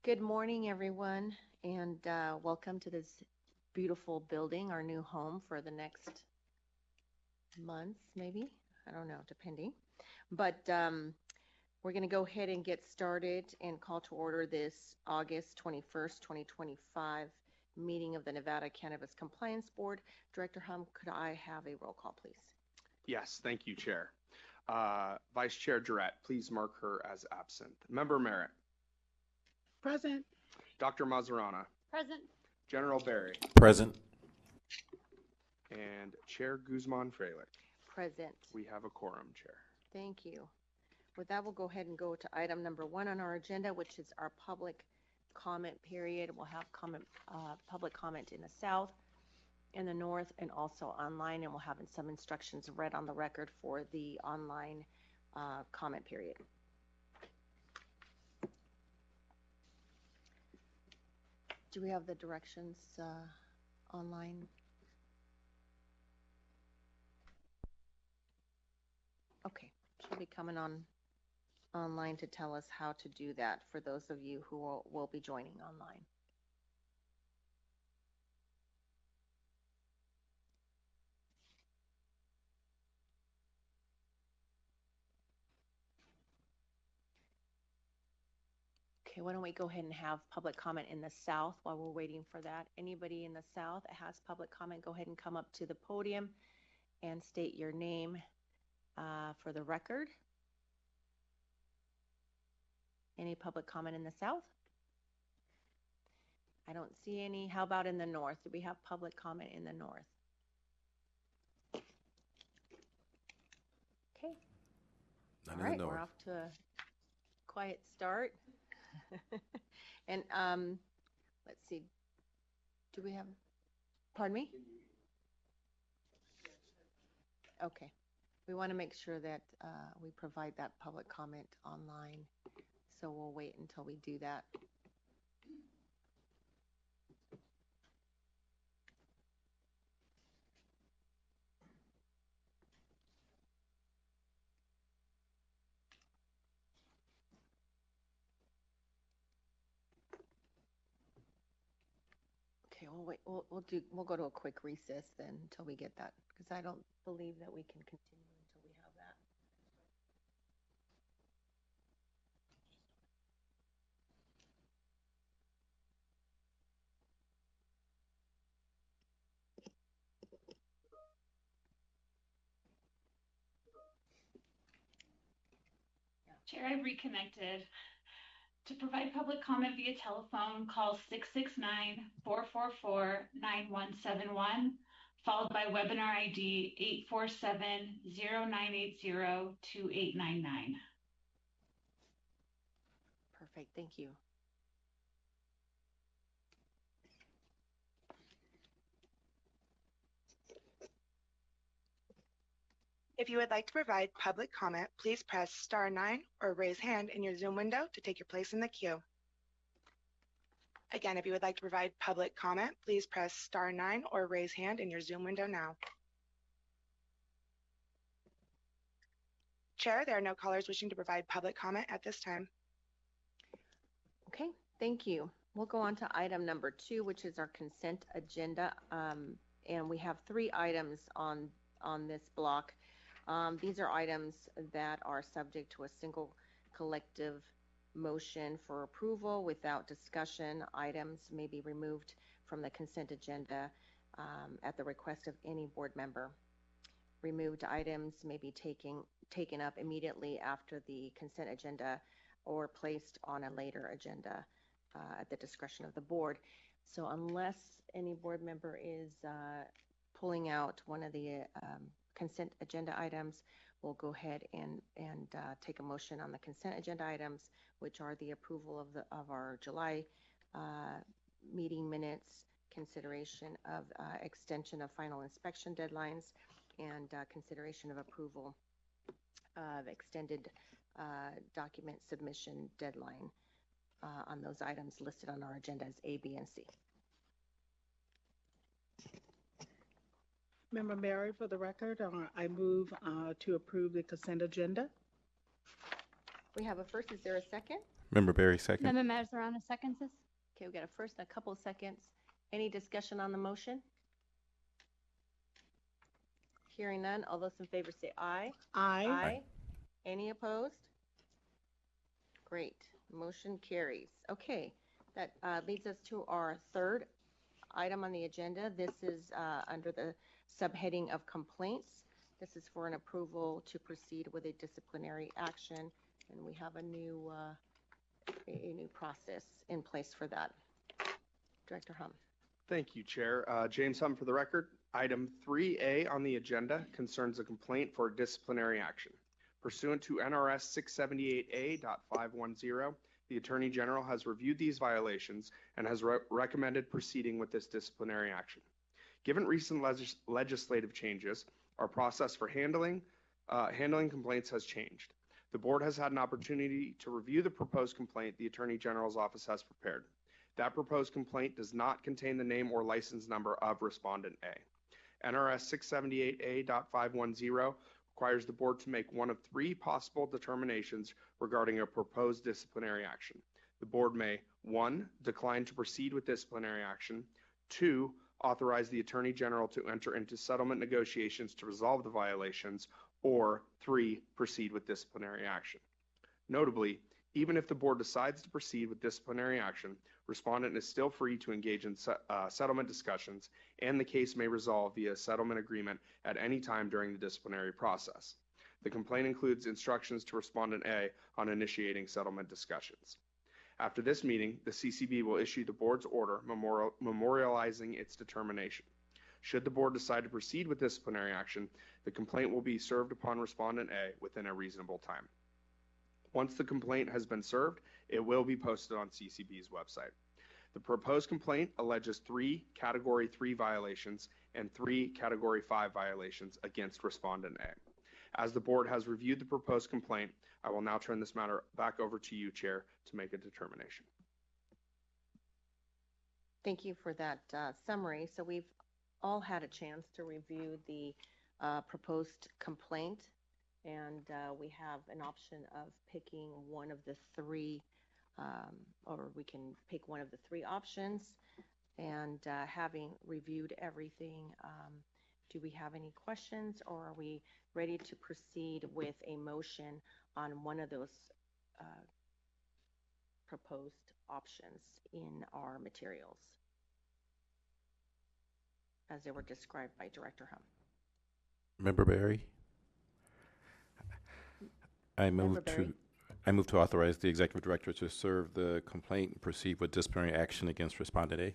Good morning, everyone, and welcome to this beautiful building, our new home for the next months, maybe. I don't know, depending. But we're going to go ahead and get started and call to order this August 21st, 2025 meeting of the Nevada Cannabis Compliance Board. Director Hum, could I have a roll call, please? Yes, thank you, Chair. Vice Chair Durrett, please mark her as absent. Member Merritt. Present. Dr. Mazarana. Present. General Barry. Present. And Chair Guzman Freilich. Present. We have a quorum, Chair. Thank you. With that, we'll go ahead and go to item number 1 on our agenda, which is our public comment period. We'll have public comment in the south, in the north, and also online, and we'll have some instructions read on the record for the online comment period. Do we have the directions online? Okay, she'll be coming online to tell us how to do that for those of you who will be joining online. Okay, why don't we go ahead and have public comment in the south while we're waiting for that. Anybody in the south that has public comment, go ahead and come up to the podium and state your name for the record. Any public comment in the south? I don't see any. How about in the north? Do we have public comment in the north? Okay. All right, we're off to a quiet start. And let's see. Do we have, pardon me? Okay. We want to make sure that we provide that public comment online. So we'll wait until we do that. Okay, we'll wait. We'll go to a quick recess then until we get that, because I don't believe that we can continue until we have that. Chair, I've reconnected. To provide public comment via telephone, call 669-444-9171, followed by webinar ID 847-0980-2899. Perfect, thank you. If you would like to provide public comment, please press *9 or raise hand in your Zoom window to take your place in the queue. Again, if you would like to provide public comment, please press *9 or raise hand in your Zoom window now. Chair, there are no callers wishing to provide public comment at this time. Okay, thank you. We'll go on to item number 2, which is our consent agenda. And we have 3 items on this block. These are items that are subject to a single collective motion for approval without discussion. Items may be removed from the consent agenda at the request of any board member. Removed items may be taken up immediately after the consent agenda or placed on a later agenda at the discretion of the board. So unless any board member is pulling out one of the consent agenda items, we'll go ahead and take a motion on the consent agenda items, which are the approval of our July meeting minutes, consideration of extension of final inspection deadlines, and consideration of approval of extended document submission deadline on those items listed on our agenda as A, B, and C. Member Mary, for the record, I move to approve the consent agenda. We have a first. Is there a second? Member Berry, second. Member Mazarana seconds this. Okay, we got a first and a couple of seconds. Any discussion on the motion? Hearing none, all those in favor say aye. Aye. Any opposed? Great, motion carries. Okay, that leads us to our third item on the agenda. This is under the subheading of complaints. This is for an approval to proceed with a disciplinary action, and we have a new process in place for that. Director Hum. Thank you, Chair. James Hum for the record. Item 3A on the agenda concerns a complaint for disciplinary action. Pursuant to NRS 678A.510, the Attorney General has reviewed these violations and has recommended proceeding with this disciplinary action. Given recent legislative changes, our process for handling complaints has changed. The board has had an opportunity to review the proposed complaint the Attorney General's office has prepared. That proposed complaint does not contain the name or license number of Respondent A. NRS 678A.510 requires the board to make one of three possible determinations regarding a proposed disciplinary action. The board may, 1, decline to proceed with disciplinary action, 2, authorize the Attorney General to enter into settlement negotiations to resolve the violations, or 3, proceed with disciplinary action. Notably, even if the board decides to proceed with disciplinary action, respondent is still free to engage in settlement discussions, and the case may resolve via settlement agreement at any time during the disciplinary process. The complaint includes instructions to respondent A on initiating settlement discussions. After this meeting, the CCB will issue the board's order memorializing its determination. Should the board decide to proceed with disciplinary action, the complaint will be served upon respondent A within a reasonable time. Once the complaint has been served, it will be posted on CCB's website. The proposed complaint alleges 3 Category 3 violations and 3 Category 5 violations against Respondent A. As the board has reviewed the proposed complaint, I will now turn this matter back over to you, Chair, to make a determination. Thank you for that summary. So we've all had a chance to review the proposed complaint, and we have an option of picking one of the 3, or we can pick one of the 3 options. And having reviewed everything, do we have any questions, or are we ready to proceed with a motion on one of those proposed options in our materials as they were described by Director Hum? Member Berry? I move to authorize the executive director to serve the complaint and proceed with disciplinary action against Respondent A.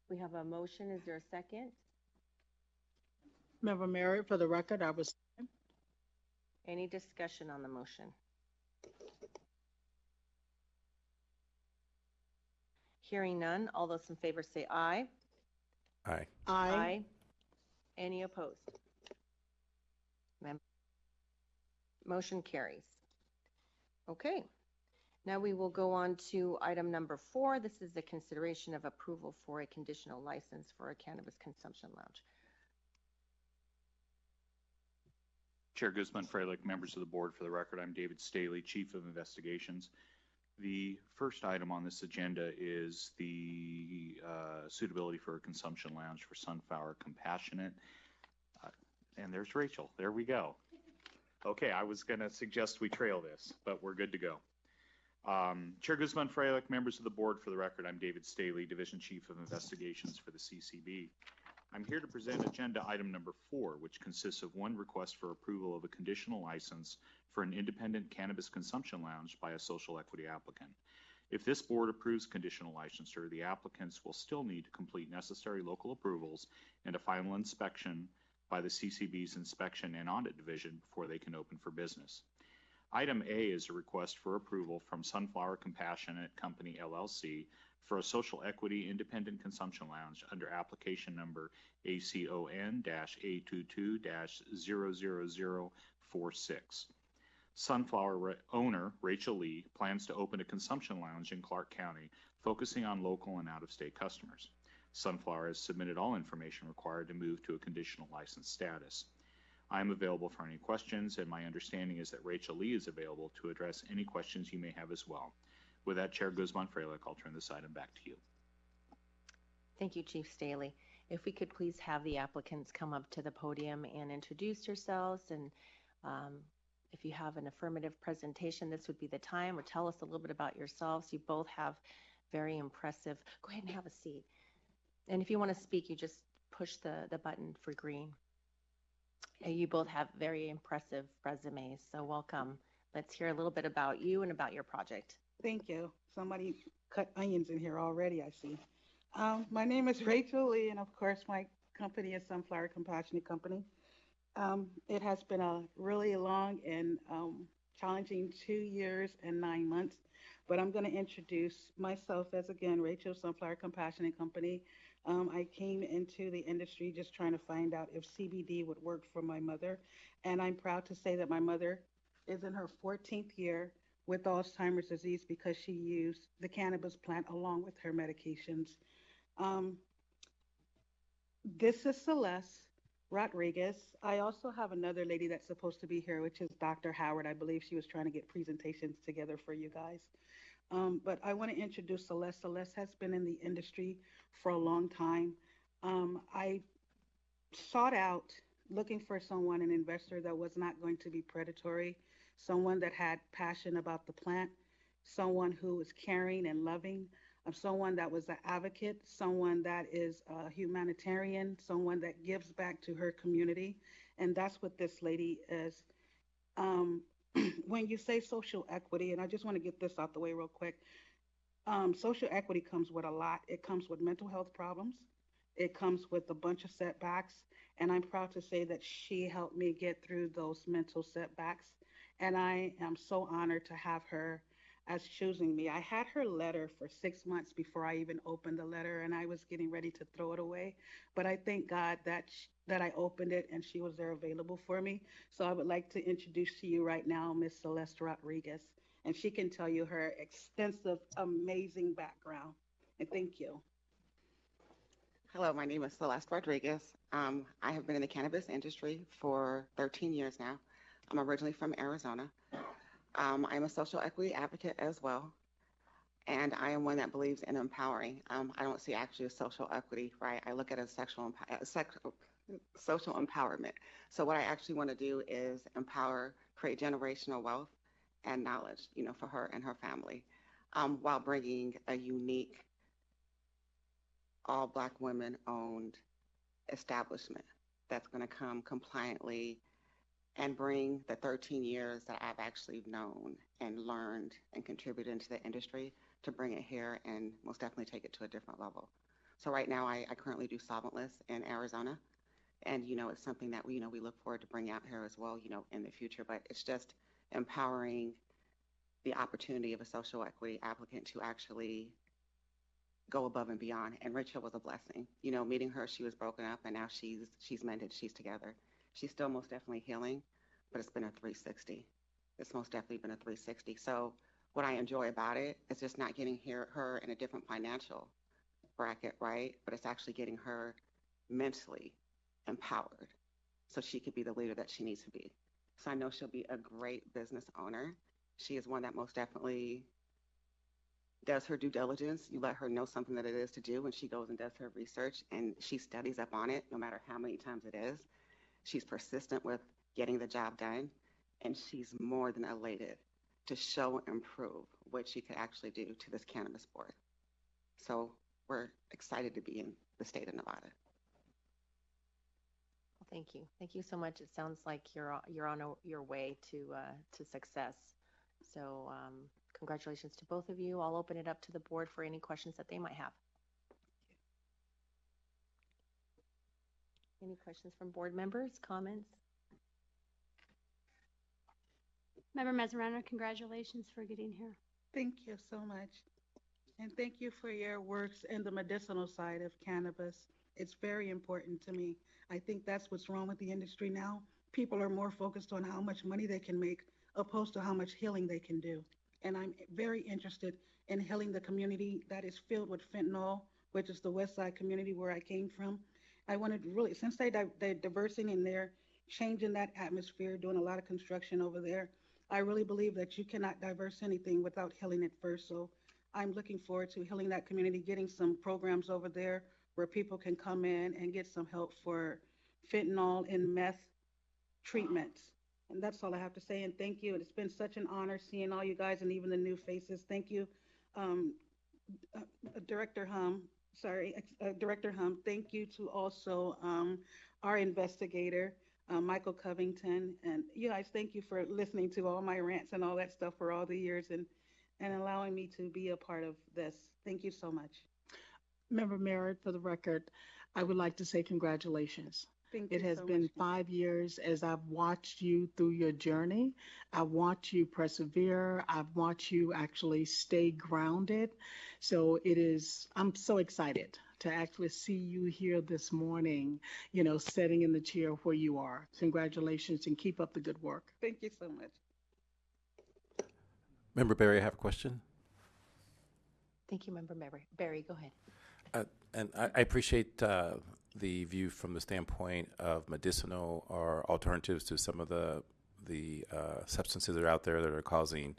We have a motion. Is there a second? Member Mary, for the record, I was. Any discussion on the motion? Hearing none, all those in favor say aye. Aye. Aye. Any opposed? Motion carries. Okay. Now we will go on to item number 4. This is the consideration of approval for a conditional license for a cannabis consumption lounge. Chair Guzman, Freilich, members of the board, for the record, I'm David Staley, Chief of Investigations. The first item on this agenda is the suitability for a consumption lounge for Sunflower Compassionate. And there's Rachel. There we go. Okay, I was going to suggest we trail this, but we're good to go. Chair Guzman, Freilich, members of the board, for the record, I'm David Staley, Division Chief of Investigations for the CCB. I'm here to present agenda item number 4, which consists of 1 request for approval of a conditional license for an independent cannabis consumption lounge by a social equity applicant. If this board approves conditional licensure, the applicants will still need to complete necessary local approvals and a final inspection by the CCB's Inspection and Audit Division before they can open for business. Item A is a request for approval from Sunflower Compassionate Company, LLC, for a social equity independent consumption lounge under application number ACON-A22-00046. Sunflower owner Rachel Lee plans to open a consumption lounge in Clark County, focusing on local and out-of-state customers. Sunflower has submitted all information required to move to a conditional license status. I'm available for any questions, and my understanding is that Rachel Lee is available to address any questions you may have as well. With that, Chair Guzman-Freilich, I'll turn this item back to you. Thank you, Chief Staley. If we could please have the applicants come up to the podium and introduce yourselves, and if you have an affirmative presentation, this would be the time, or tell us a little bit about yourselves. You both have very impressive, go ahead and have a seat. And if you want to speak, you just push the button for green. You both have very impressive resumes, so welcome. Let's hear a little bit about you and about your project. Thank you. Somebody cut onions in here already, I see. My name is Rachel Lee, and of course, my company is Sunflower Compassionate Company. It has been a really long and challenging 2 years and 9 months, but I'm going to introduce myself as, again, Rachel, Sunflower Compassionate Company. I came into the industry just trying to find out if CBD would work for my mother, and I'm proud to say that my mother is in her 14th year with Alzheimer's disease because she used the cannabis plant along with her medications. This is Celeste Rodriguez. I also have another lady that's supposed to be here, which is Dr. Howard. I believe she was trying to get presentations together for you guys. But I want to introduce Celeste. Celeste has been in the industry for a long time. I sought out looking for someone, an investor that was not going to be predatory, someone that had passion about the plant, someone who was caring and loving, someone that was an advocate, someone that is a humanitarian, someone that gives back to her community. And that's what this lady is. When you say social equity, and I just want to get this out the way real quick, social equity comes with a lot. It comes with mental health problems. It comes with a bunch of setbacks. And I'm proud to say that she helped me get through those mental setbacks. And I am so honored to have her as choosing me. I had her letter for 6 months before I even opened the letter, and I was getting ready to throw it away. But I thank God that that I opened it and she was there available for me. So I would like to introduce to you right now Miss Celeste Rodriguez, and she can tell you her extensive, amazing background. And thank you. Hello, my name is Celeste Rodriguez. I have been in the cannabis industry for 13 years now. I'm originally from Arizona. I'm a social equity advocate as well, and I am one that believes in empowering. I don't see actually a social equity, right? I look at it as social empowerment. So what I actually want to do is empower, create generational wealth and knowledge, for her and her family, while bringing a unique, all Black women-owned establishment that's going to come compliantly and bring the 13 years that I've actually known and learned and contributed into the industry to bring it here and most definitely take it to a different level. So right now I currently do solventless in Arizona, and it's something that we look forward to bring out here as well, in the future. But it's just empowering the opportunity of a social equity applicant to actually go above and beyond. And Rachel was a blessing. Meeting her, she was broken up, and now she's mended, she's together. She's still most definitely healing, but it's been a 360. It's most definitely been a 360. So what I enjoy about it is just not getting her in a different financial bracket, right? But it's actually getting her mentally empowered so she could be the leader that she needs to be. So I know she'll be a great business owner. She is one that most definitely does her due diligence. You let her know something that it is to do, and she goes and does her research, and she studies up on it no matter how many times it is. She's persistent with getting the job done, and she's more than elated to show and prove what she could actually do to this cannabis board. So we're excited to be in the state of Nevada. Well, thank you. Thank you so much. It sounds like you're on your way to success. So congratulations to both of you. I'll open it up to the board for any questions that they might have. Any questions from board members, comments? Member Mazzarano, congratulations for getting here. Thank you so much. And thank you for your works in the medicinal side of cannabis. It's very important to me. I think that's what's wrong with the industry now. People are more focused on how much money they can make opposed to how much healing they can do. And I'm very interested in healing the community that is filled with fentanyl, which is the West Side community where I came from. I wanted to really, since they're diversing and they're changing that atmosphere, doing a lot of construction over there. I really believe that you cannot diverse anything without healing it first. So I'm looking forward to healing that community, getting some programs over there where people can come in and get some help for fentanyl and meth treatments. And that's all I have to say. And thank you. It's been such an honor seeing all you guys and even the new faces. Thank you, um, Director Hum. Sorry, Director Hum. Thank you to also our investigator, Michael Covington. And you guys, thank you for listening to all my rants and all that stuff for all the years and allowing me to be a part of this. Thank you so much. Member Merritt, for the record, I would like to say congratulations. Thank It you has so been much. 5 years as I've watched you through your journey. I've watched you persevere. I've watched you actually stay grounded. So I'm so excited to actually see you here this morning, sitting in the chair where you are. Congratulations and keep up the good work. Thank you so much. Member Barry, I have a question. Thank you, Member Barry. Go ahead. And I appreciate the view from the standpoint of medicinal or alternatives to some of the substances that are out there that are causing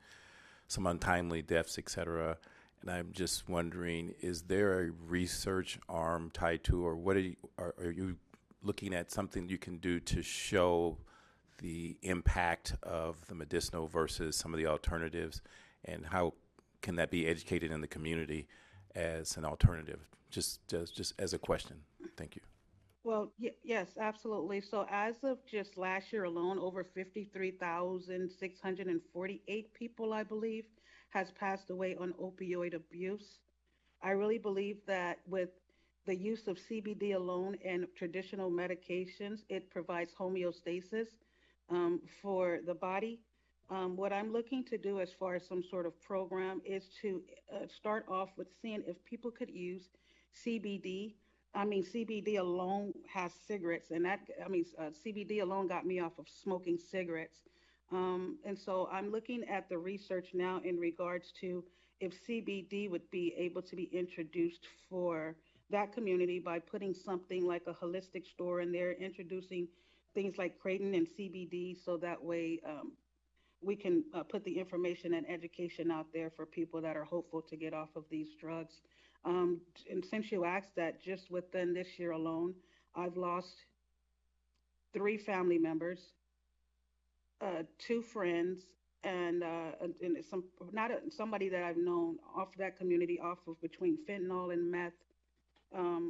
some untimely deaths, et cetera. And I'm just wondering, is there a research arm tied to, or what are you looking at something you can do to show the impact of the medicinal versus some of the alternatives, and how can that be educated in the community as an alternative? Just as a question. Thank you. Well, yes, absolutely. So as of just last year alone, over 53,648 people, I believe, has passed away on opioid abuse. I really believe that with the use of CBD alone and traditional medications, it provides homeostasis for the body. What I'm looking to do as far as some sort of program is to start off with seeing if people could use CBD. I mean, CBD alone has cigarettes, and CBD alone got me off of smoking cigarettes. And so I'm looking at the research now in regards to if CBD would be able to be introduced for that community by putting something like a holistic store in there, introducing things like Creighton and CBD, so that way we can put the information and education out there for people that are hopeful to get off of these drugs. And since you asked that, just within this year alone, I've lost 3 family members, 2 friends, and somebody that I've known off that community, off of between fentanyl and meth.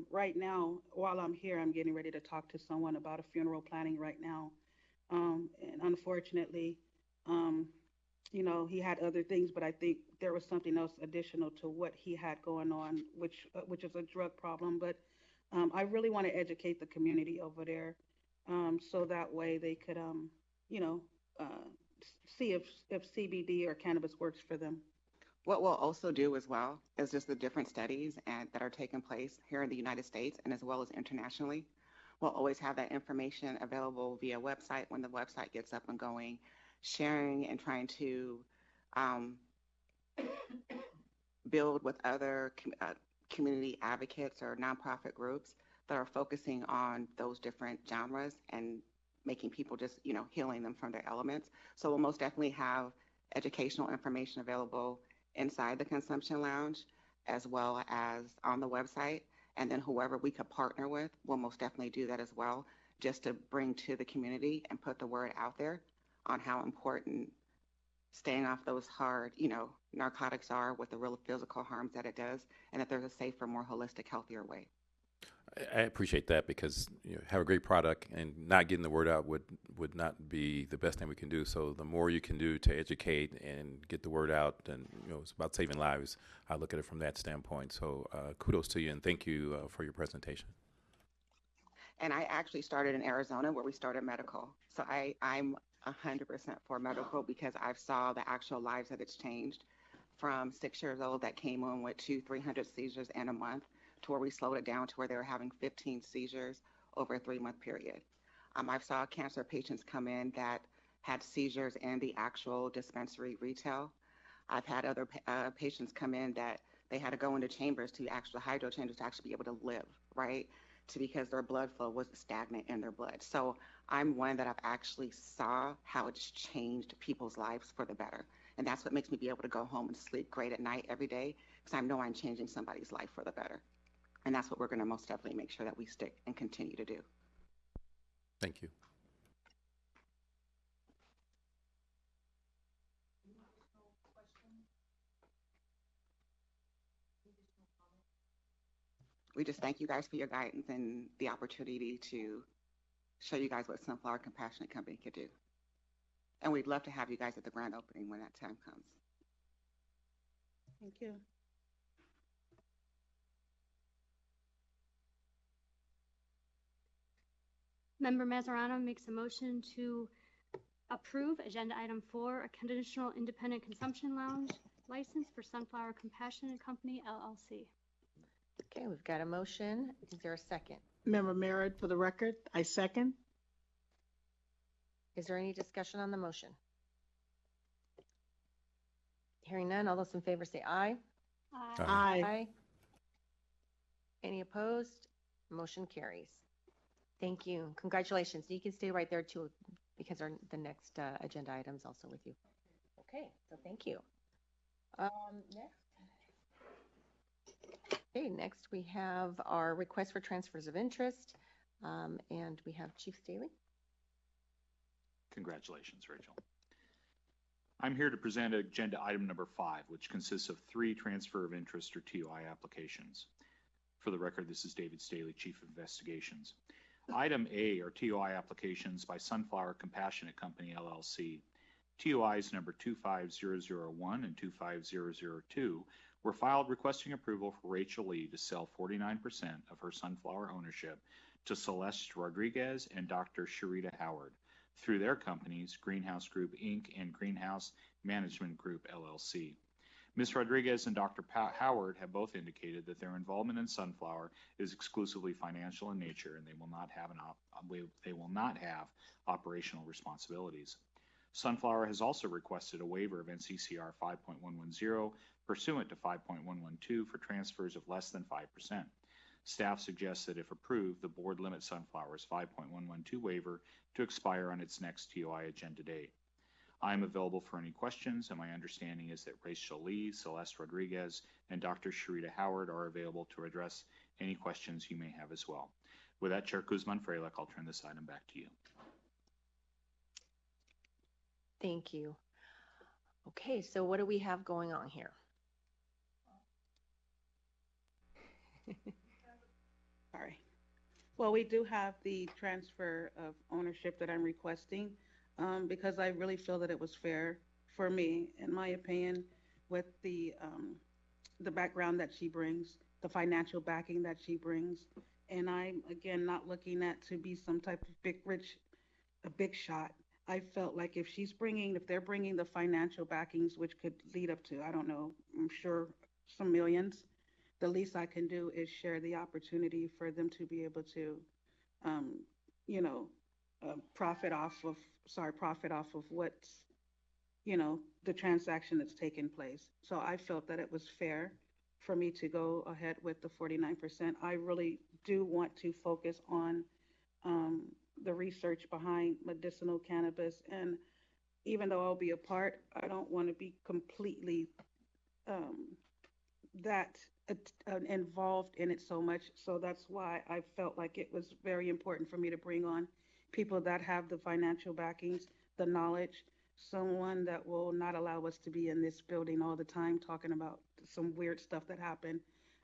Right now, while I'm here, I'm getting ready to talk to someone about a funeral planning right now. And unfortunately, he had other things, but I think there was something else additional to what he had going on, which is a drug problem. But I really want to educate the community over there, so that way they could, you know, uh, see if CBD or cannabis works for them. What we'll also do as well is just the different studies that are taking place here in the United States and as well as internationally. We'll always have that information available via website when the website gets up and going, sharing and trying to um, build with other community advocates or nonprofit groups that are focusing on those different genres and making people just, healing them from their elements. So we'll most definitely have educational information available inside the consumption lounge as well as on the website. And then whoever we could partner with will most definitely do that as well, just to bring to the community and put the word out there on how important staying off those hard, narcotics are, with the real physical harms that it does, and that there's a safer, more holistic, healthier way. I appreciate that, because have a great product, and not getting the word out would not be the best thing we can do. So the more you can do to educate and get the word out, and it's about saving lives. I look at it from that standpoint. So kudos to you, and thank you for your presentation. And I actually started in Arizona, where we started medical. So I'm 100% for medical, because I've saw the actual lives that it's changed, from 6 years old that came in with 200-300 seizures in a month, to where we slowed it down to where they were having 15 seizures over a 3-month period. I've saw cancer patients come in that had seizures in the actual dispensary retail. I've had other patients come in that they had to go into chambers, to actual hydro chambers, to actually be able to live, right? to because their blood flow was stagnant in their blood. So I'm one that I've actually saw how it's changed people's lives for the better. And that's what makes me be able to go home and sleep great at night every day, because I know I'm changing somebody's life for the better. And that's what we're going to most definitely make sure that we stick and continue to do. Thank you. We just thank you guys for your guidance and the opportunity to show you guys what Sunflower Compassionate Company could do. And we'd love to have you guys at the grand opening when that time comes. Thank you. Member Mazzarano makes a motion to approve agenda item 4, a conditional independent consumption lounge license for Sunflower Compassionate Company, LLC. Okay, we've got a motion. Is there a second? Member Merritt, for the record, I second. Is there any discussion on the motion? Hearing none, all those in favor say aye. Aye. Aye. Any opposed? Motion carries. Thank you. Congratulations. You can stay right there too, because the next agenda item is also with you. Okay, so thank you. Next. Okay, next we have our request for transfers of interest, and we have Chief Staley. Congratulations, Rachel. I'm here to present agenda item number 5, which consists of 3 transfer of interest or TOI applications. For the record, this is David Staley, Chief of Investigations. Item A are TOI applications by Sunflower Compassionate Company, LLC. TOIs number 25001 and 25002 were filed requesting approval for Rachel Lee to sell 49% of her sunflower ownership to Celeste Rodriguez and Dr. Sharita Howard through their companies, Greenhouse Group, Inc. and Greenhouse Management Group, LLC. Ms. Rodriguez and Dr. Howard have both indicated that their involvement in Sunflower is exclusively financial in nature, and they will not have operational responsibilities. Sunflower has also requested a waiver of NCCR 5.110 pursuant to 5.112 for transfers of less than 5%. Staff suggests that if approved, the board limit Sunflower's 5.112 waiver to expire on its next TOI agenda date. I am available for any questions, and my understanding is that Rachel Lee, Celeste Rodriguez, and Dr. Sharita Howard are available to address any questions you may have as well. With that, Chair Guzman-Freilich, I'll turn this item back to you. Thank you. Okay, so what do we have going on here? Sorry. Well, we do have the transfer of ownership that I'm requesting because I really feel that it was fair for me, in my opinion, with the background that she brings, the financial backing that she brings. And I'm, again, not looking at to be some type of a big shot. I felt like if they're bringing the financial backings, which could lead up to, I don't know, I'm sure some millions, the least I can do is share the opportunity for them to be able to, profit off of what's, the transaction that's taken place. So I felt that it was fair for me to go ahead with the 49%. I really do want to focus on the research behind medicinal cannabis. And even though I'll be a part, I don't want to be completely involved in it so much. So that's why I felt like it was very important for me to bring on people that have the financial backings, the knowledge, someone that will not allow us to be in this building all the time talking about some weird stuff that happened.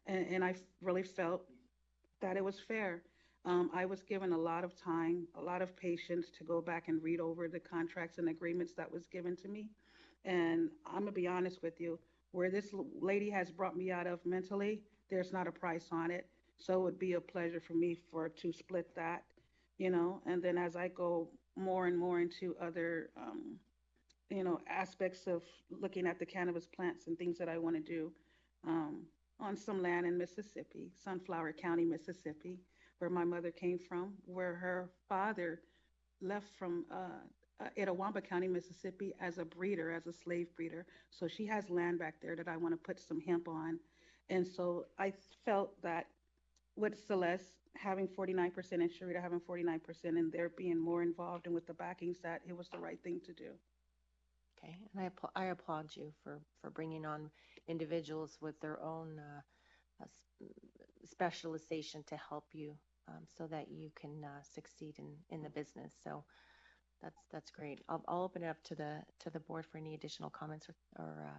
And I really felt that it was fair. I was given a lot of time, a lot of patience to go back and read over the contracts and agreements that was given to me. And I'm gonna be honest with you, where this lady has brought me out of mentally, there's not a price on it. So it would be a pleasure for me to split that, and then as I go more and more into other, aspects of looking at the cannabis plants and things that I want to do on some land in Mississippi, Sunflower County, Mississippi, where my mother came from, where her father left from Itawamba County, Mississippi as a breeder, as a slave breeder. So she has land back there that I want to put some hemp on. And so I felt that with Celeste having 49% and Sharita having 49% and they're being more involved and with the backings that it was the right thing to do. Okay, and I applaud you for bringing on individuals with their own specialization to help you so that you can succeed in the business. So that's great. I'll open it up to the board for any additional comments or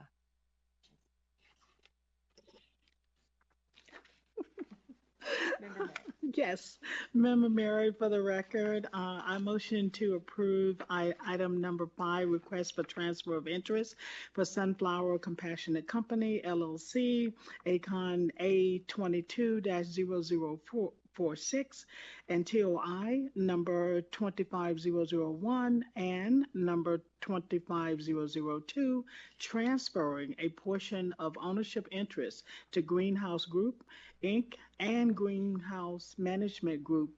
Member Mary. Yes, Member Mary, for the record, I motion to approve item number 5, request for transfer of interest for Sunflower Compassionate Company, LLC, ACON A22-00446, and TOI number 25001 and number 25002, transferring a portion of ownership interest to Greenhouse Group, Inc. and Greenhouse Management Group,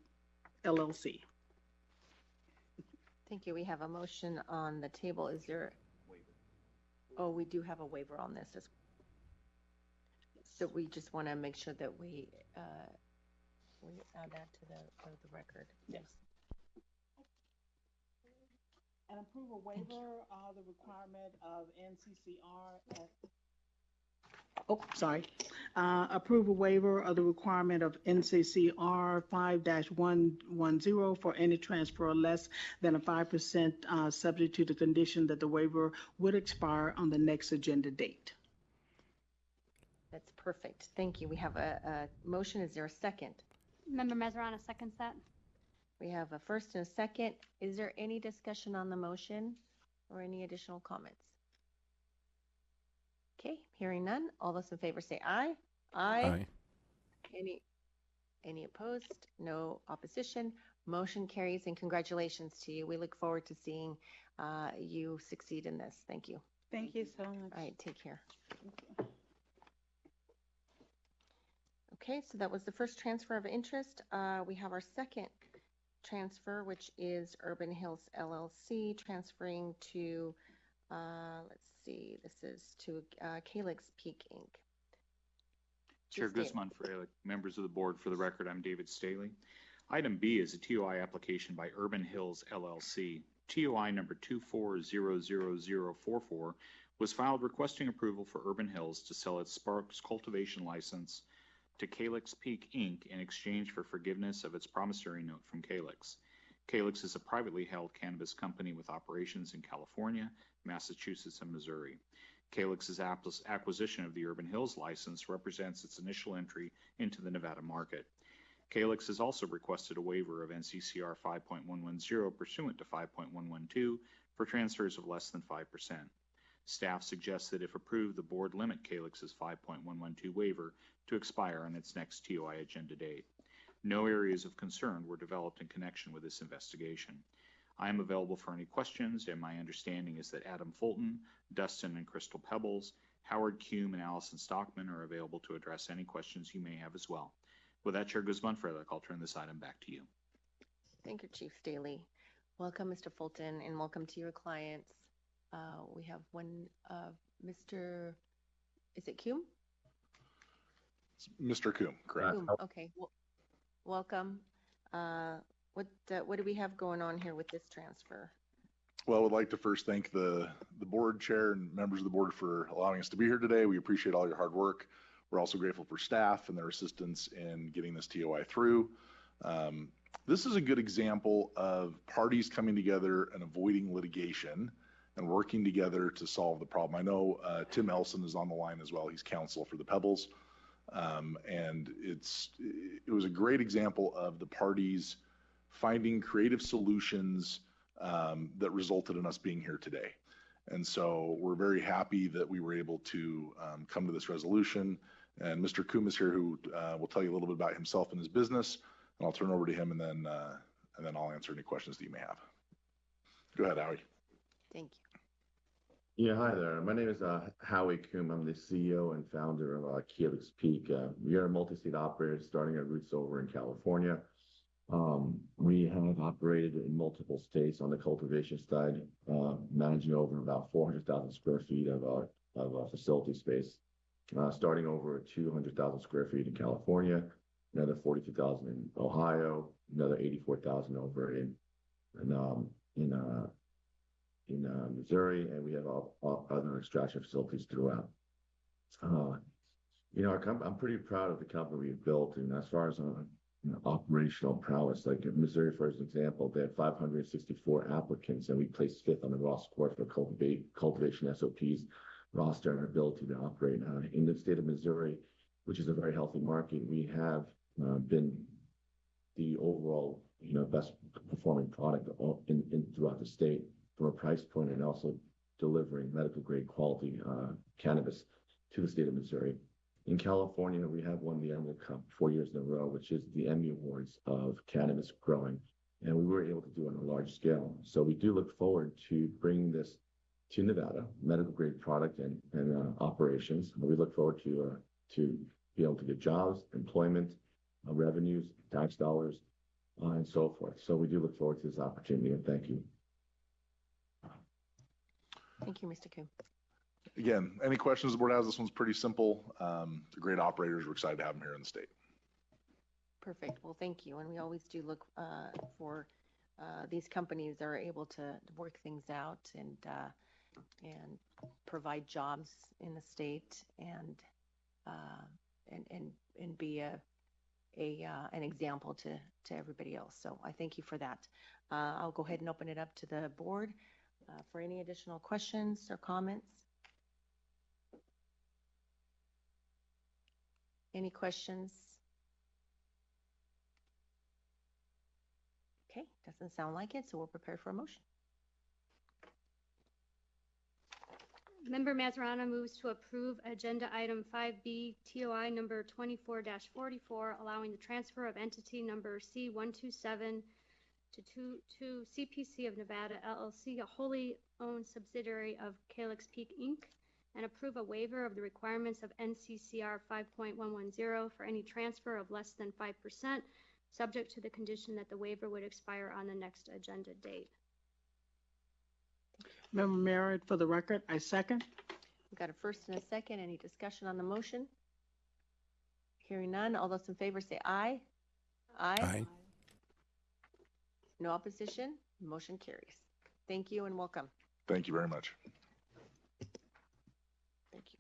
LLC. Thank you. We have a motion on the table. Is there? Oh, we do have a waiver on this. So we just want to make sure that we add that to the record. Yes. And approve a waiver of the requirement of NCCR. Approve a waiver of the requirement of NCCR 5-110 for any transfer less than a 5%, subject to the condition that the waiver would expire on the next agenda date. That's perfect. Thank you. We have a motion. Is there a second? Member Mazarana seconds that. We have a first and a second. Is there any discussion on the motion or any additional comments? Okay, hearing none. All those in favor say aye. Aye. Any opposed? No opposition. Motion carries, and congratulations to you. We look forward to seeing you succeed in this. Thank you. Thank you so much. All right, take care. Okay, so that was the first transfer of interest. We have our second transfer, which is Urban Hills LLC, transferring to, let's see, this is to Calyx Peak, Inc. Chair Guzman, for members of the board, for the record, I'm David Staley. Item B is a TOI application by Urban Hills LLC. TOI number 2400044 was filed requesting approval for Urban Hills to sell its Sparks cultivation license to Calyx Peak, Inc. in exchange for forgiveness of its promissory note from Calyx. Calyx is a privately held cannabis company with operations in California, Massachusetts, and Missouri. Calyx's acquisition of the Urban Hills license represents its initial entry into the Nevada market. Calyx has also requested a waiver of NCCR 5.110 pursuant to 5.112 for transfers of less than 5%. Staff suggests that if approved, the board limit Calyx's 5.112 waiver to expire on its next TOI agenda date. No areas of concern were developed in connection with this investigation. I am available for any questions, and my understanding is that Adam Fulton, Dustin and Crystal Pebbles, Howard Kuhn, and Allison Stockman are available to address any questions you may have as well. With that, Chair Guzman-Freilich, I'll turn this item back to you. Thank you, Chief Staley. Welcome, Mr. Fulton, and welcome to your clients. We have one, Mr. Is it Kuhn? Mr. Kuhn, correct. Kuhn. Okay. Well, welcome. What do we have going on here with this transfer? Well, I would like to first thank the board chair and members of the board for allowing us to be here today. We appreciate all your hard work. We're also grateful for staff and their assistance in getting this TOI through. This is a good example of parties coming together and avoiding litigation and working together to solve the problem. I know Tim Elson is on the line as well. He's counsel for the Pebbles. And it was a great example of the parties finding creative solutions that resulted in us being here today. And so we're very happy that we were able to come to this resolution. And Mr. Kuhn is here, who will tell you a little bit about himself and his business. And I'll turn over to him, and then I'll answer any questions that you may have. Go ahead, Howie. Thank you. Yeah, hi there. My name is Howie Kuhn. I'm the CEO and founder of Calyx Peak. We are a multi-state operator starting our roots over in California. We have operated in multiple states on the cultivation side, managing over about 400,000 square feet of facility space, starting over 200,000 square feet in California, another 42,000 in Ohio, another 84,000 over in Missouri, and we have all other extraction facilities throughout. I'm pretty proud of the company we've built, and as far as operational prowess, like in Missouri, for example, they had 564 applicants, and we placed fifth on the raw score for cultivation SOPs, roster, and our ability to operate. In the state of Missouri, which is a very healthy market, we have been the overall, best performing product throughout the state from a price point, and also delivering medical grade quality cannabis to the state of Missouri. In California, we have won the Emerald Cup 4 years in a row, which is the Emmy Awards of cannabis growing, and we were able to do it on a large scale. So we do look forward to bringing this to Nevada, medical grade product and operations. We look forward to be able to get jobs, employment, revenues, tax dollars, and so forth. So we do look forward to this opportunity, and thank you. Thank you, Mr. Kuhn. Again, any questions the board has? This one's pretty simple. They're great operators. We're excited to have them here in the state. Perfect. Well, thank you. And we always do look for these companies that are able to work things out and provide jobs in the state and be an example to everybody else. So I thank you for that. I'll go ahead and open it up to the board for any additional questions or comments. Any questions? Okay, doesn't sound like it, so we're prepared for a motion. Member Mazzarana moves to approve agenda item 5B, TOI number 24-44, allowing the transfer of entity number C127 to CPC of Nevada, LLC, a wholly owned subsidiary of Calyx Peak, Inc., and approve a waiver of the requirements of NCCR 5.110 for any transfer of less than 5%, subject to the condition that the waiver would expire on the next agenda date. Member Merritt, for the record, I second. We've got a first and a second. Any discussion on the motion? Hearing none. All those in favor say aye. Aye. Aye. No opposition. Motion carries. Thank you and welcome. Thank you very much. Thank you.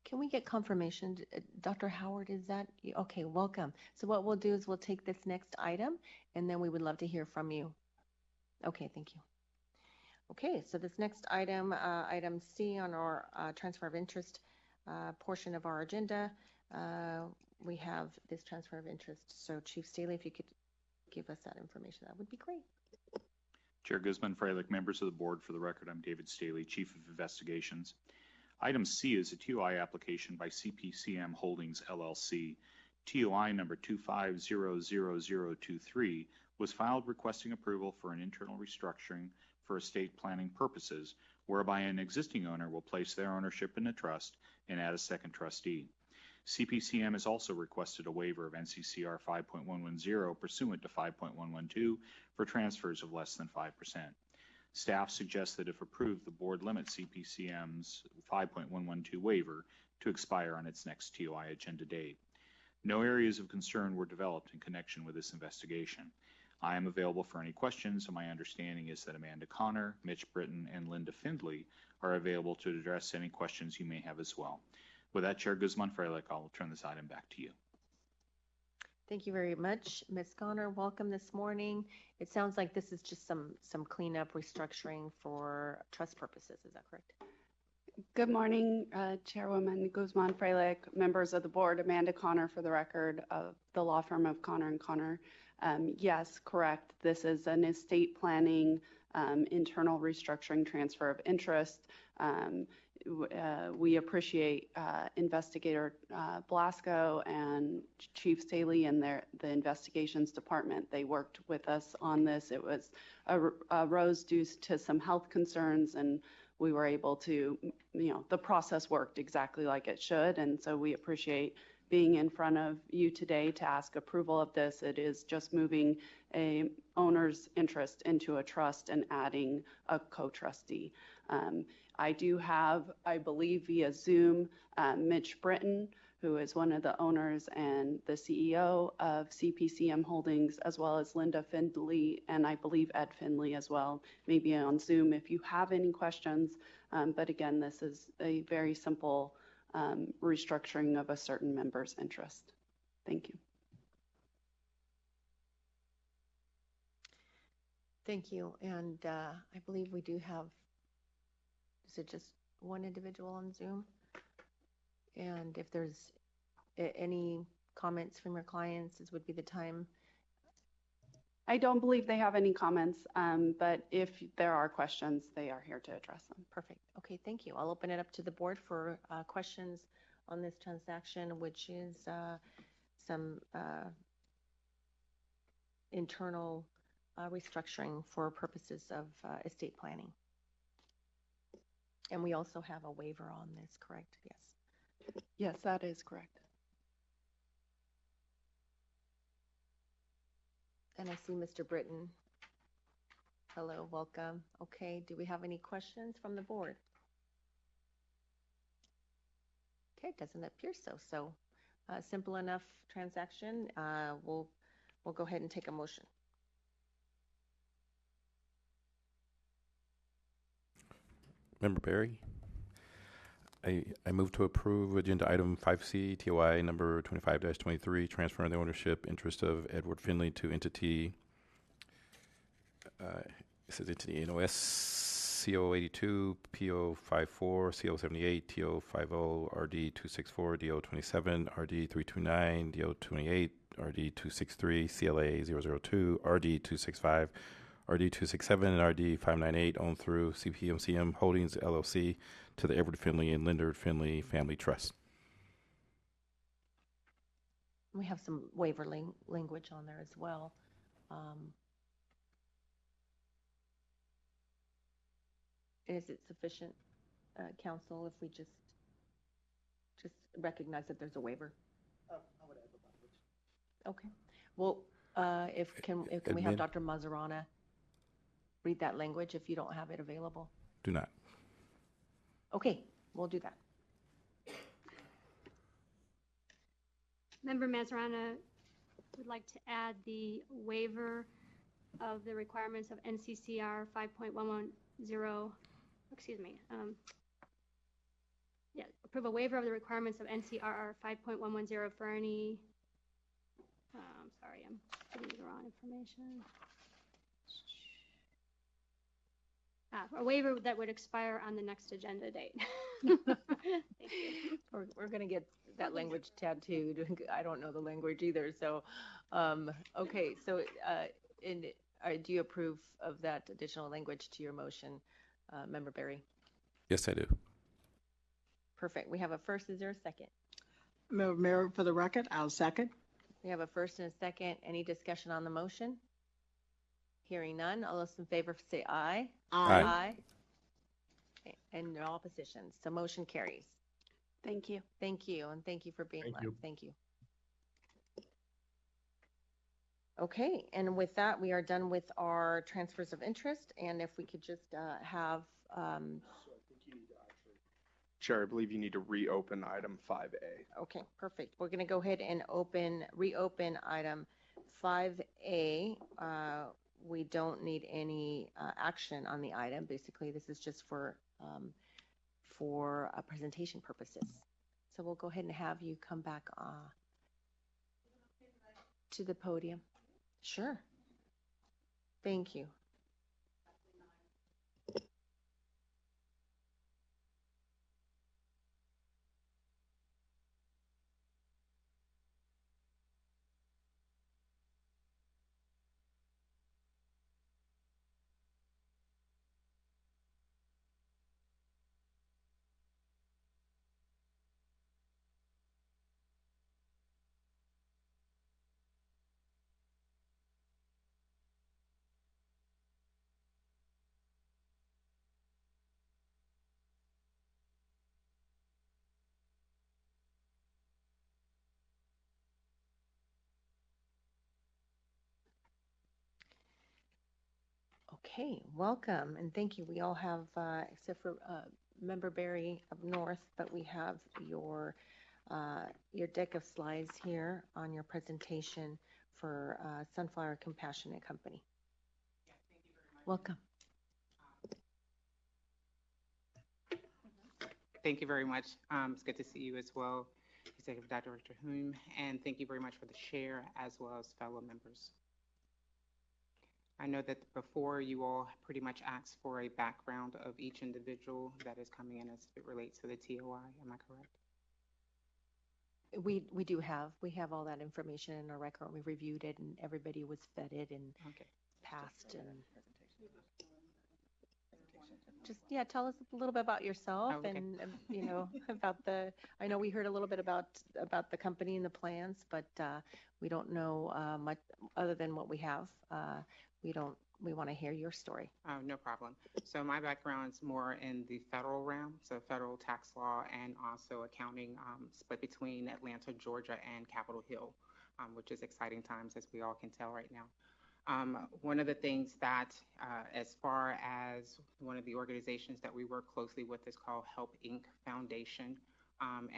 Can we get confirmation? Dr. Howard, is that you? Okay, welcome. So what we'll do is we'll take this next item and then we would love to hear from you. Okay, thank you. Okay, so this next item, item C on our transfer of interest portion of our agenda, we have this transfer of interest. So Chief Staley, if you could give us that information, that would be great. Chair Guzman, Freilich, members of the board, for the record, I'm David Staley, Chief of Investigations. Item C is a TOI application by CPCM Holdings, LLC. TOI number 2500023 was filed requesting approval for an internal restructuring for estate planning purposes, whereby an existing owner will place their ownership in a trust and add a second trustee. CPCM has also requested a waiver of NCCR 5.110 pursuant to 5.112 for transfers of less than 5%. Staff suggests that if approved, the board limit CPCM's 5.112 waiver to expire on its next TOI agenda date. No areas of concern were developed in connection with this investigation. I am available for any questions, and my understanding is that Amanda Connor, Mitch Britton, and Linda Findley are available to address any questions you may have as well. With that, Chair Guzman-Freilich, I'll turn this item back to you. Thank you very much. Ms. Connor, welcome this morning. It sounds like this is just some cleanup restructuring for trust purposes. Is that correct? Good morning, Chairwoman Guzman-Freilich, members of the board, Amanda Connor for the record of the law firm of Connor & Connor. Yes, correct. This is an estate planning, internal restructuring transfer of interest. We appreciate Investigator Blasco and Chief Staley and the investigations department. They worked with us on this. It was arose due to some health concerns, and we were able to, the process worked exactly like it should. And so we appreciate being in front of you today to ask approval of this. It is just moving a owner's interest into a trust and adding a co-trustee. I do have, I believe via Zoom, Mitch Britton, who is one of the owners and the CEO of CPCM Holdings, as well as Linda Findley, and I believe Ed Finley as well, maybe on Zoom if you have any questions. But again, this is a very simple restructuring of a certain member's interest. Thank you. Thank you. And I believe we do have, is it just one individual on Zoom? And if there's any comments from your clients, this would be the time. I don't believe they have any comments, but if there are questions, they are here to address them. Perfect. Okay, thank you. I'll open it up to the board for questions on this transaction, which is some internal restructuring for purposes of estate planning. And we also have a waiver on this, correct? Yes. Yes, that is correct. And I see Mr. Britton. Hello, welcome. Okay, do we have any questions from the board? Okay, doesn't appear so. So simple enough transaction. We'll go ahead and take a motion. Member Barry, I move to approve agenda item 5C, TOI number 25-23, transferring the ownership interest of Edward Finley to entity, it says entity NOS CO82, PO54, CO78, TO50, RD264, DO27, RD329, DO28, RD263, CLA002, RD265, RD267 and RD598 owned through CPMCM Holdings LLC to the Edward Finley and Linda Finley Family Trust. We have some waiver language on there as well. Is it sufficient, counsel, if we just recognize that there's a waiver? I would add the language. Okay. Well, can we have Dr. Mazarana read that language if you don't have it available? Do not. Okay, we'll do that. Member Mazarana would like to add the waiver of the requirements of NCCR 5.110, excuse me, approve a waiver of the requirements of NCRR 5.110 for any, sorry, I'm getting the wrong information. A waiver that would expire on the next agenda date. Thank you. We're going to get that language tattooed. I don't know the language either. So, okay. So, do you approve of that additional language to your motion, Member Barry? Yes, I do. Perfect. We have a first. Is there a second? Mayor, for the record, I'll second. We have a first and a second. Any discussion on the motion? Hearing none. All those in favor say aye. Aye. Aye. And no opposition. So motion carries. Thank you. Thank you. And thank you for being live. Thank you. Okay. And with that, we are done with our transfers of interest. And if we could just have. So I think you need to actually. Chair, I believe you need to reopen item 5A. Okay, perfect. We're going to go ahead and reopen item 5A. We don't need any action on the item. Basically, this is just for presentation purposes. So we'll go ahead and have you come back to the podium. Sure. Thank you. Okay, welcome and thank you. We all have, except for Member Barry up north, but we have your deck of slides here on your presentation for Sunflower Compassionate Company. Welcome. Thank you very much. It's good to see you as well, Executive Director Hume, and thank you very much for the chair as well as fellow members. I know that before you all pretty much asked for a background of each individual that is coming in as it relates to the TOI. Am I correct? We have all that information in our record. We reviewed it and everybody was vetted and passed. And just, yeah, tell us a little bit about yourself and, you know, about I know we heard a little bit about the company and the plans, but we don't know much other than what we have. We want to hear your story. Oh, no problem. So my background is more in the federal realm, so federal tax law and also accounting, split between Atlanta, Georgia, and Capitol Hill, which is exciting times, as we all can tell right now. One of the things that, as far as one of the organizations that we work closely with is called Help Inc. Foundation,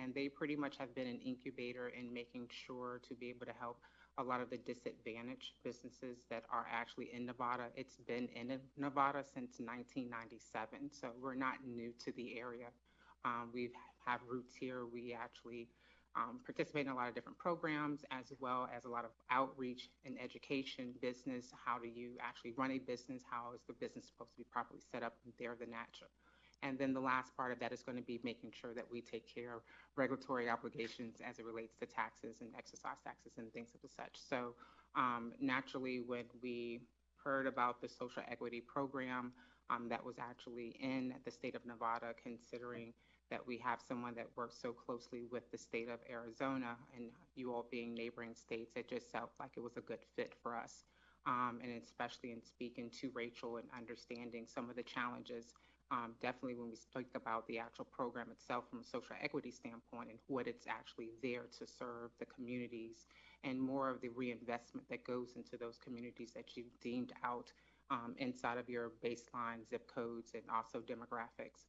and they pretty much have been an incubator in making sure to be able to help a lot of the disadvantaged businesses that are actually in Nevada. It's been in Nevada since 1997, so we're not new to the area. We have roots here. We actually participate in a lot of different programs, as well as a lot of outreach and education, business. How do you actually run a business? How is the business supposed to be properly set up? And they're the natural. And then the last part of that is going to be making sure that we take care of regulatory obligations as it relates to taxes and exercise taxes and things of the such. So naturally, when we heard about the social equity program that was actually in the state of Nevada, considering that we have someone that works so closely with the state of Arizona and you all being neighboring states, it just felt like it was a good fit for us. And especially in speaking to Rachel and understanding some of the challenges. Definitely when we speak about the actual program itself from a social equity standpoint and what it's actually there to serve the communities and more of the reinvestment that goes into those communities that you've deemed out inside of your baseline zip codes and also demographics.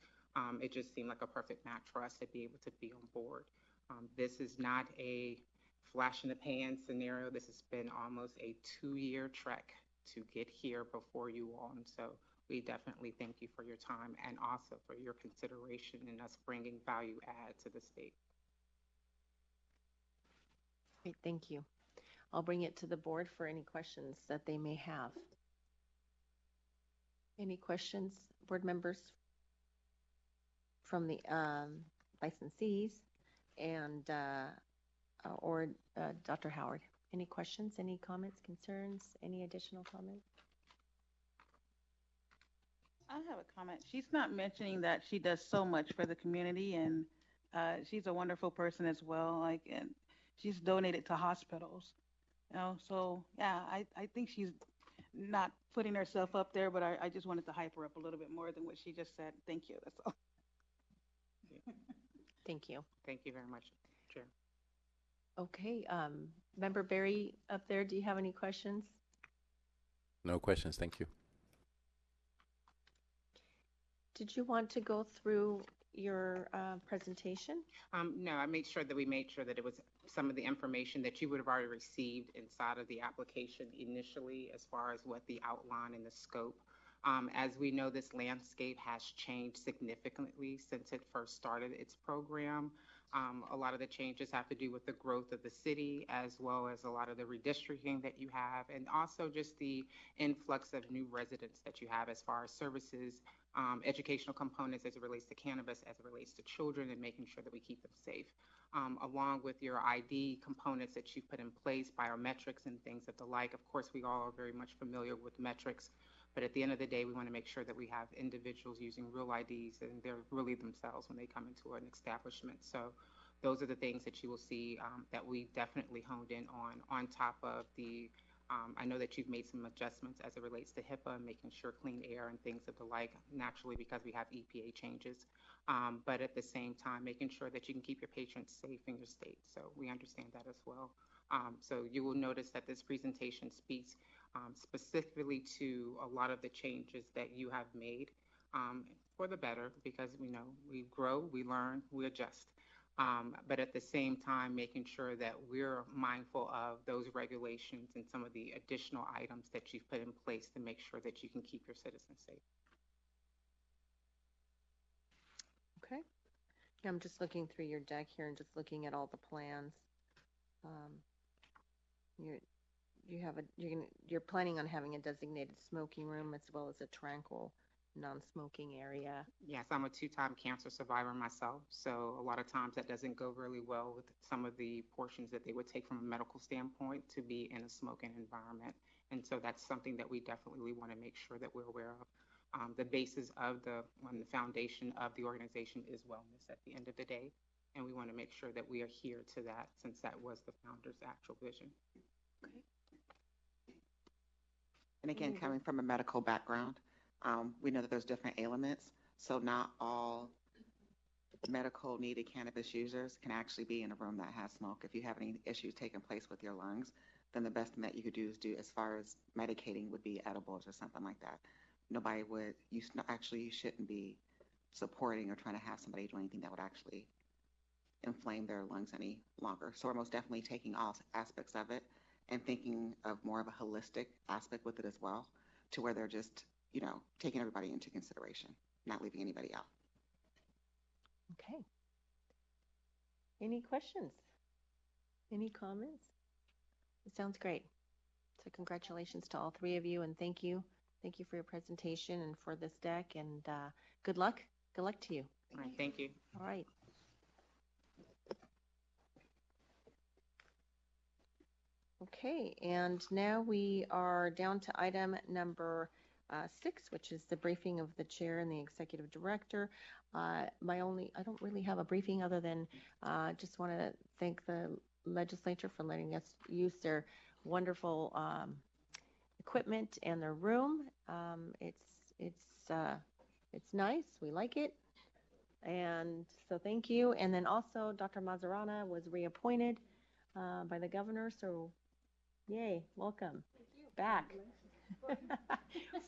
It just seemed like a perfect match for us to be able to be on board. This is not a flash in the pan scenario. This has been almost a 2-year trek to get here before you all. And so we definitely thank you for your time and also for your consideration in us bringing value add to the state. Great, thank you. I'll bring it to the board for any questions that they may have. Any questions, board members, from the licensees and or Dr. Howard? Any questions, any comments, concerns, any additional comments? I have a comment. She's not mentioning that she does so much for the community, and she's a wonderful person as well. Like, and she's donated to hospitals, you know. So yeah, I think she's not putting herself up there, but I just wanted to hype her up a little bit more than what she just said. Thank you. That's all. Thank you. Thank you very much, Chair. Okay, Member Barry up there, do you have any questions? No questions, thank you. Did you want to go through your presentation? No, I made sure that it was some of the information that you would have already received inside of the application initially, as far as what the outline and the scope. As we know, this landscape has changed significantly since it first started its program. A lot of the changes have to do with the growth of the city, as well as a lot of the redistricting that you have, and also just the influx of new residents that you have as far as services, educational components as it relates to cannabis, as it relates to children, and making sure that we keep them safe. Along with your ID components that you put in place, biometrics and things of the like. Of course, we all are very much familiar with metrics, but at the end of the day, we want to make sure that we have individuals using real IDs and they're really themselves when they come into an establishment. So those are the things that you will see that we definitely honed in on top of the I know that you've made some adjustments as it relates to HIPAA, making sure clean air and things of the like, naturally because we have EPA changes, but at the same time, making sure that you can keep your patients safe in your state. So we understand that as well. So you will notice that this presentation speaks specifically to a lot of the changes that you have made for the better, because we know we grow, we learn, we adjust. But at the same time, making sure that we're mindful of those regulations and some of the additional items that you've put in place to make sure that you can keep your citizens safe. Okay. Yeah, I'm just looking through your deck here and just looking at all the plans. You're planning on having a designated smoking room as well as a tranquil non-smoking area. Yes, I'm a two-time cancer survivor myself, so a lot of times that doesn't go really well with some of the portions that they would take from a medical standpoint to be in a smoking environment. And so that's something that we definitely want to make sure that we're aware of. The basis of the foundation of the organization is wellness at the end of the day, and we want to make sure that we adhere to that since that was the founder's actual vision. Okay. And again, coming from a medical background, we know that there's different ailments, so not all medical needed cannabis users can actually be in a room that has smoke. If you have any issues taking place with your lungs, then the best thing that you could do is do as far as medicating would be edibles or something like that. Nobody would, you shouldn't be supporting or trying to have somebody do anything that would actually inflame their lungs any longer. So we're most definitely taking all aspects of it and thinking of more of a holistic aspect with it as well, to where they're just, taking everybody into consideration, not leaving anybody out. Okay. Any questions? Any comments? It sounds great. So congratulations to all three of you, and thank you. Thank you for your presentation and for this deck, and good luck. Good luck to you. All right, thank you. All right. Okay, and now we are down to item number 6, which is the briefing of the chair and the executive director. I don't really have a briefing other than just want to thank the legislature for letting us use their wonderful equipment and their room. It's nice. We like it. And so thank you. And then also Dr. Mazarana was reappointed by the governor. So yay, welcome back.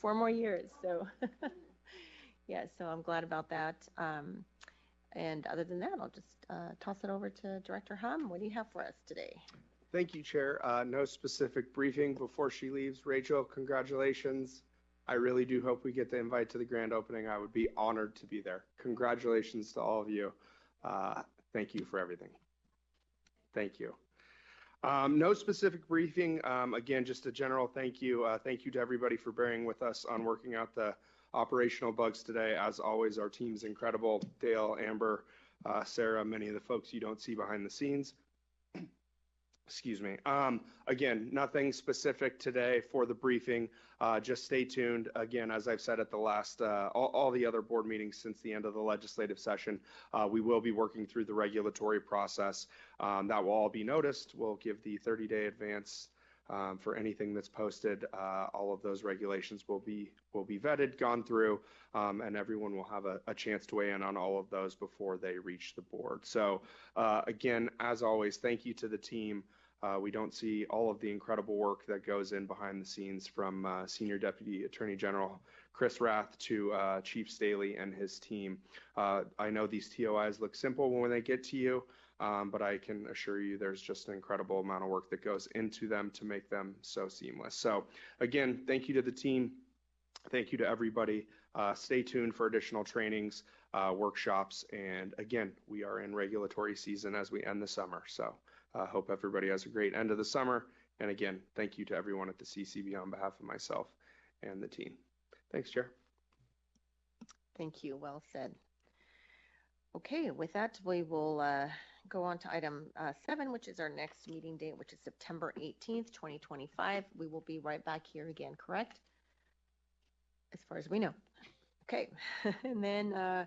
4 more years. So yeah, so I'm glad about that. And other than that, I'll just toss it over to Director Hum. What do you have for us today? Thank you, Chair. No specific briefing before she leaves. Rachel, congratulations. I really do hope we get the invite to the grand opening. I would be honored to be there. Congratulations to all of you. Thank you for everything. Thank you. No specific briefing. Again, just a general thank you. Thank you to everybody for bearing with us on working out the operational bugs today. As always, our team's incredible. Dale, Amber, Sarah, many of the folks you don't see behind the scenes. Excuse me. Again, nothing specific today for the briefing. Just stay tuned. Again, as I've said at the last, all the other board meetings since the end of the legislative session, we will be working through the regulatory process. That will all be noticed. We'll give the 30-day advance for anything that's posted. All of those regulations will be vetted, gone through, and everyone will have a chance to weigh in on all of those before they reach the board. So again, as always, thank you to the team. We don't see all of the incredible work that goes in behind the scenes from Senior Deputy Attorney General Chris Rath to Chief Staley and his team. I know these TOIs look simple when they get to you, but I can assure you there's just an incredible amount of work that goes into them to make them so seamless. So again, thank you to the team. Thank you to everybody. Stay tuned for additional trainings, workshops, and again, we are in regulatory season as we end the summer. So hope everybody has a great end of the summer. And again, thank you to everyone at the CCB on behalf of myself and the team. Thanks, Chair. Thank you. Well said. Okay, with that, we will go on to item 7, which is our next meeting date, which is September 18th, 2025. We will be right back here again, correct? As far as we know. Okay, and then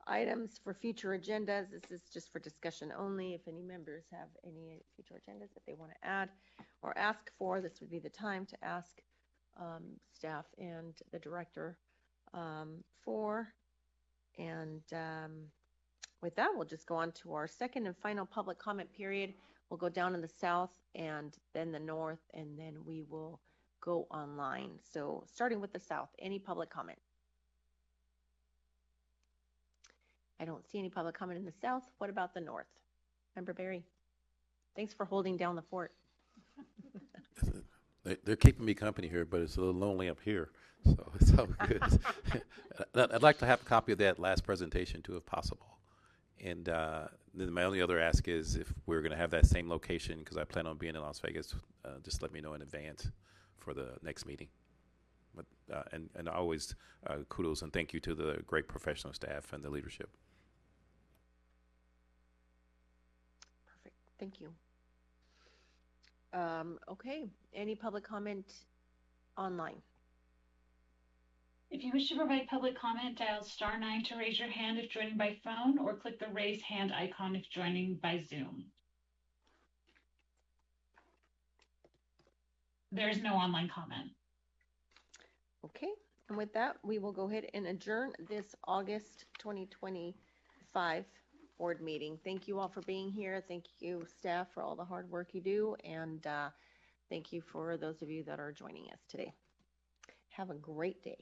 items for future agendas. This is just for discussion only. If any members have any future agendas that they want to add or ask for, this would be the time to ask staff and the director for. And with that, we'll just go on to our second and final public comment period. We'll go down in the south and then the north, and then we will go online. So starting with the south, any public comment? I don't see any public comment in the south. What about the north? Member Barry, thanks for holding down the fort. They're keeping me company here, but it's a little lonely up here, so it's all good. I'd like to have a copy of that last presentation too, if possible. And then my only other ask is if we're going to have that same location, because I plan on being in Las Vegas, just let me know in advance for the next meeting. But and always kudos and thank you to the great professional staff and the leadership. Perfect. Thank you. Okay. Any public comment online? If you wish to provide public comment, dial *9 to raise your hand if joining by phone, or click the raise hand icon if joining by Zoom. There's no online comment. Okay. And with that, we will go ahead and adjourn this August 2025 board meeting. Thank you all for being here. Thank you, staff, for all the hard work you do. And thank you for those of you that are joining us today. Have a great day.